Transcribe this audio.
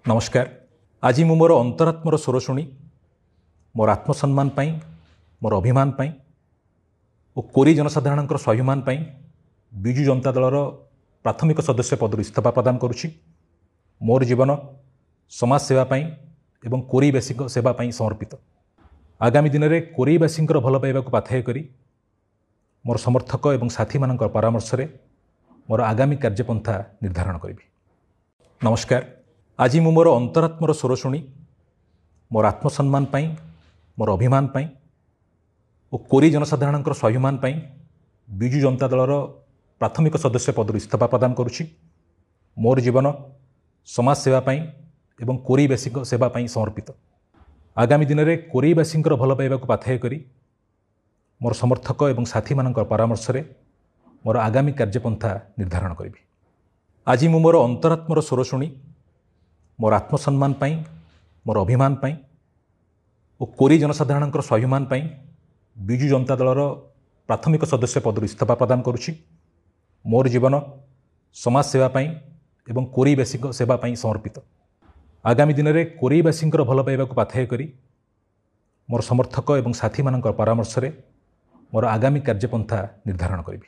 नमस्कार। आज मु मोर अंतरात्मर स्वर शुणी मोर आत्मसम्मान पाई, मोर अभिमान पाई और कोरी जनसाधारण स्वाभिमान पाई विजु जनता दलर प्राथमिक सदस्य पद इस्तीफा प्रदान करुछि। मोर जीवन समाज सेवा पाई एवं कोरीवासी सेवा पाई समर्पित। आगामी दिन में कोरीवासी भल पाइबा पाथेय करी मोर समर्थक एवं साथी मान परामर्श रे मोर आगामी कार्यपंथा निर्धारण करी। नमस्कार। आज मु मोर अंतरात्मर स्वर शुणी मोर आत्मसम्मान पाई, मोर अभिमान पाई और कोरी जनसाधारण स्वाभिमान पाई विजु जनता दलर प्राथमिक सदस्य पद इस्तीफा प्रदान करुछि। मोर जीवन समाज सेवा पाई एवं कोरीवासी सेवा पाई समर्पित। आगामी दिन में कोरीवासी भल पाइबा पाथेय करी मोर समर्थक एवं साथी मान परामर्श रे मोर आगामी कार्यपंथा निर्धारण करी। आज मु मोर अंतरात्मर स्वर शुणी मोर आत्मसम्मान पाई, मोर अभिमान पाई और कोरी जनसाधारण स्वाभिमान पाई विजु जनता दलर प्राथमिक सदस्य पद इस्तीफा प्रदान करुछि। मोर जीवन समाज सेवा पाई एवं कोरीवासी सेवा पाई समर्पित। आगामी दिन में कोरीवासी भल पाइबा पाथेय करी मोर समर्थक एवं साथी मान परामर्श रे मोर आगामी कार्यपंथा निर्धारण करी।